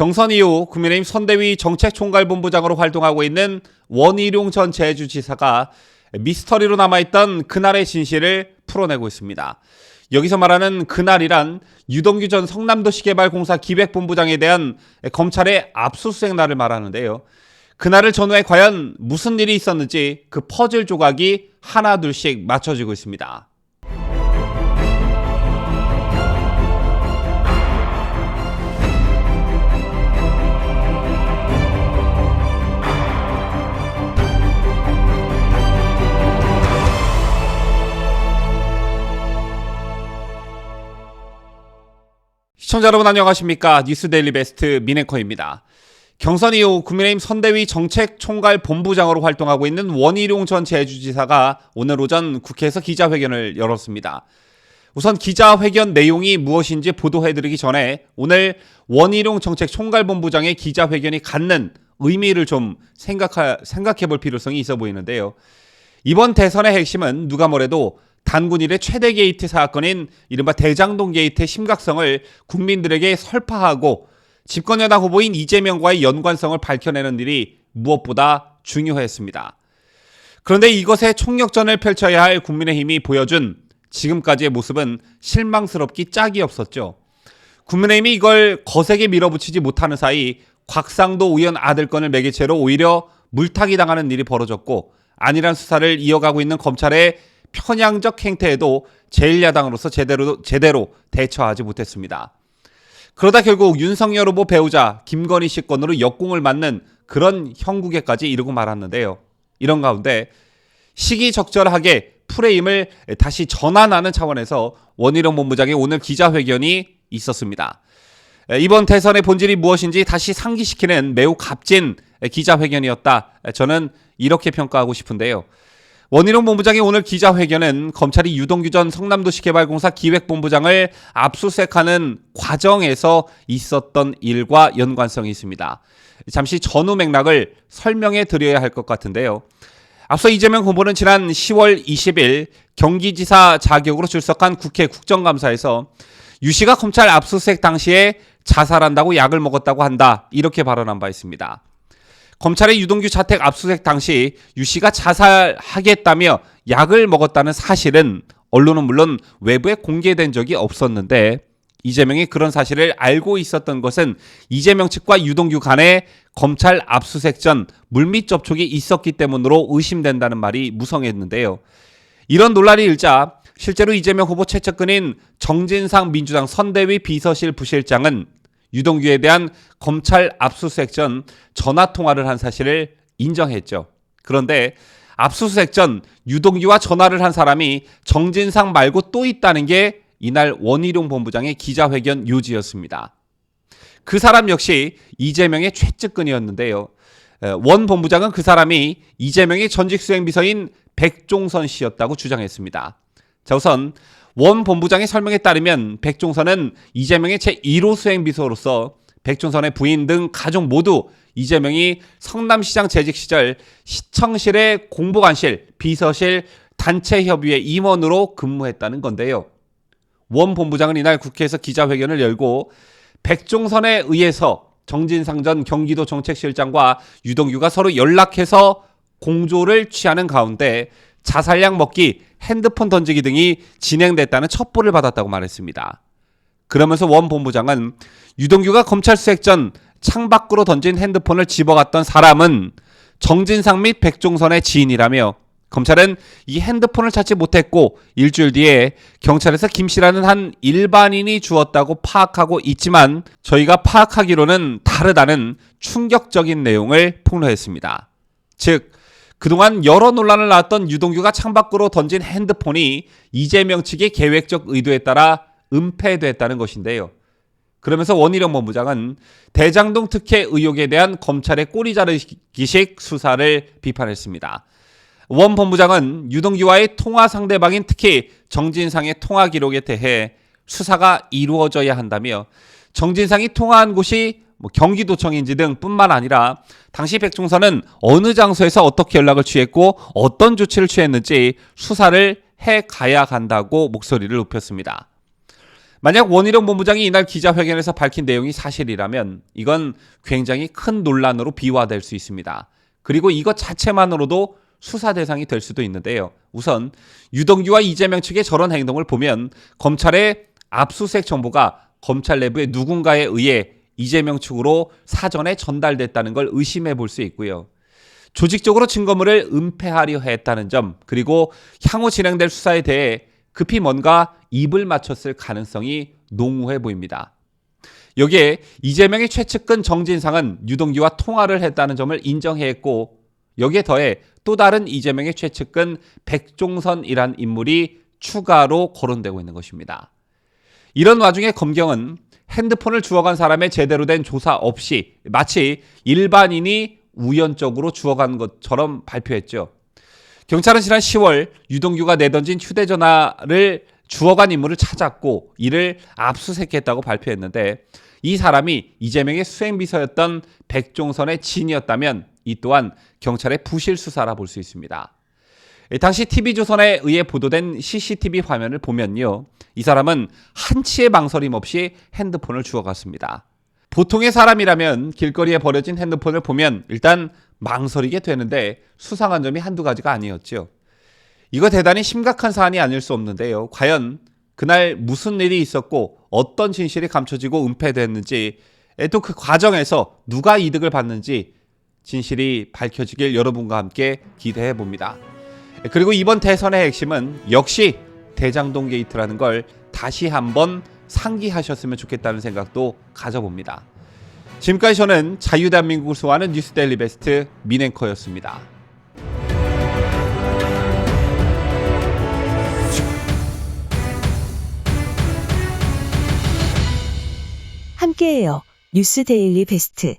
경선 이후 국민의힘 선대위 정책총괄본부장으로 활동하고 있는 원희룡 전 제주지사가 미스터리로 남아있던 그날의 진실을 풀어내고 있습니다. 여기서 말하는 그날이란 유동규 전 성남도시개발공사 기획본부장에 대한 검찰의 압수수색 날을 말하는데요. 그날을 전후에 과연 무슨 일이 있었는지 그 퍼즐 조각이 하나둘씩 맞춰지고 있습니다. 시청자 여러분 안녕하십니까? 뉴스데일리 베스트 민앵커입니다. 경선 이후 국민의힘 선대위 정책총괄본부장으로 활동하고 있는 원희룡 전 제주지사가 오늘 오전 국회에서 기자회견을 열었습니다. 우선 기자회견 내용이 무엇인지 보도해드리기 전에 오늘 원희룡 정책총괄본부장의 기자회견이 갖는 의미를 좀 생각해볼 필요성이 있어 보이는데요. 이번 대선의 핵심은 누가 뭐래도 단군 일의 최대 게이트 사건인 이른바 대장동 게이트의 심각성을 국민들에게 설파하고 집권여당 후보인 이재명과의 연관성을 밝혀내는 일이 무엇보다 중요했습니다. 그런데 이것에 총력전을 펼쳐야 할 국민의힘이 보여준 지금까지의 모습은 실망스럽기 짝이 없었죠. 국민의힘이 이걸 거세게 밀어붙이지 못하는 사이 곽상도 의원 아들건을 매개체로 오히려 물타기 당하는 일이 벌어졌고 안일한 수사를 이어가고 있는 검찰의 편향적 행태에도 제1야당으로서 제대로 대처하지 못했습니다. 그러다 결국 윤석열 후보 배우자 김건희 씨 건으로 역공을 맞는 그런 형국에까지 이르고 말았는데요. 이런 가운데 시기적절하게 프레임을 다시 전환하는 차원에서 원희룡 본부장의 오늘 기자회견이 있었습니다. 이번 대선의 본질이 무엇인지 다시 상기시키는 매우 값진 기자회견이었다. 저는 이렇게 평가하고 싶은데요. 원희룡 본부장의 오늘 기자회견은 검찰이 유동규 전 성남도시개발공사 기획본부장을 압수수색하는 과정에서 있었던 일과 연관성이 있습니다. 잠시 전후 맥락을 설명해 드려야 할 것 같은데요. 앞서 이재명 후보는 지난 10월 20일 경기지사 자격으로 출석한 국회 국정감사에서 유 씨가 검찰 압수수색 당시에 자살한다고 약을 먹었다고 한다, 이렇게 발언한 바 있습니다. 검찰의 유동규 자택 압수수색 당시 유 씨가 자살하겠다며 약을 먹었다는 사실은 언론은 물론 외부에 공개된 적이 없었는데 이재명이 그런 사실을 알고 있었던 것은 이재명 측과 유동규 간에 검찰 압수수색 전 물밑 접촉이 있었기 때문으로 의심된다는 말이 무성했는데요. 이런 논란이 일자 실제로 이재명 후보 최측근인 정진상 민주당 선대위 비서실 부실장은 유동규에 대한 검찰 압수수색 전 전화통화를 한 사실을 인정했죠. 그런데 압수수색 전 유동규와 전화를 한 사람이 정진상 말고 또 있다는 게 이날 원희룡 본부장의 기자회견 요지였습니다. 그 사람 역시 이재명의 최측근이었는데요. 원 본부장은 그 사람이 이재명의 전직 수행비서인 백종선 씨였다고 주장했습니다. 자, 우선 원 본부장의 설명에 따르면 백종선은 이재명의 제1호 수행비서로서 백종선의 부인 등 가족 모두 이재명이 성남시장 재직 시절 시청실의 공보관실, 비서실, 단체협의회 임원으로 근무했다는 건데요. 원 본부장은 이날 국회에서 기자회견을 열고 백종선에 의해서 정진상 전 경기도 정책실장과 유동규가 서로 연락해서 공조를 취하는 가운데 자살약 먹기, 핸드폰 던지기 등이 진행됐다는 첩보를 받았다고 말했습니다. 그러면서 원 본부장은 유동규가 검찰 수색 전 창밖으로 던진 핸드폰을 집어갔던 사람은 정진상 및 백종선의 지인이라며 검찰은 이 핸드폰을 찾지 못했고 일주일 뒤에 경찰에서 김 씨라는 한 일반인이 주었다고 파악하고 있지만 저희가 파악하기로는 다르다는 충격적인 내용을 폭로했습니다. 즉 그동안 여러 논란을 낳았던 유동규가 창밖으로 던진 핸드폰이 이재명 측의 계획적 의도에 따라 은폐됐다는 것인데요. 그러면서 원희룡 본부장은 대장동 특혜 의혹에 대한 검찰의 꼬리 자르기식 수사를 비판했습니다. 원 본부장은 유동규와의 통화 상대방인 특히 정진상의 통화 기록에 대해 수사가 이루어져야 한다며 정진상이 통화한 곳이 경기도청인지 등 뿐만 아니라 당시 백종선은 어느 장소에서 어떻게 연락을 취했고 어떤 조치를 취했는지 수사를 해가야 한다고 목소리를 높였습니다. 만약 원희룡 본부장이 이날 기자회견에서 밝힌 내용이 사실이라면 이건 굉장히 큰 논란으로 비화될 수 있습니다. 그리고 이것 자체만으로도 수사 대상이 될 수도 있는데요. 우선 유동규와 이재명 측의 저런 행동을 보면 검찰의 압수수색 정보가 검찰 내부의 누군가에 의해 이재명 측으로 사전에 전달됐다는 걸 의심해 볼 수 있고요. 조직적으로 증거물을 은폐하려 했다는 점, 그리고 향후 진행될 수사에 대해 급히 뭔가 입을 맞췄을 가능성이 농후해 보입니다. 여기에 이재명의 최측근 정진상은 유동규와 통화를 했다는 점을 인정했고, 여기에 더해 또 다른 이재명의 최측근 백종선이란 인물이 추가로 거론되고 있는 것입니다. 이런 와중에 검경은 핸드폰을 주워간 사람의 제대로 된 조사 없이 마치 일반인이 우연적으로 주워간 것처럼 발표했죠. 경찰은 지난 10월 유동규가 내던진 휴대전화를 주워간 인물을 찾았고 이를 압수수색했다고 발표했는데, 이 사람이 이재명의 수행비서였던 백종선의 지인이었다면 이 또한 경찰의 부실 수사라 볼 수 있습니다. 당시 TV조선에 의해 보도된 CCTV 화면을 보면요, 이 사람은 한치의 망설임 없이 핸드폰을 주워갔습니다. 보통의 사람이라면 길거리에 버려진 핸드폰을 보면 일단 망설이게 되는데 수상한 점이 한두 가지가 아니었죠. 이거 대단히 심각한 사안이 아닐 수 없는데요. 과연 그날 무슨 일이 있었고 어떤 진실이 감춰지고 은폐됐는지, 또 그 과정에서 누가 이득을 받는지 진실이 밝혀지길 여러분과 함께 기대해 봅니다. 그리고 이번 대선의 핵심은 역시 대장동 게이트라는 걸 다시 한번 상기하셨으면 좋겠다는 생각도 가져봅니다. 지금까지 저는 자유대한민국을 수호하는 뉴스데일리 베스트 민앵커였습니다. 함께해요. 뉴스데일리 베스트.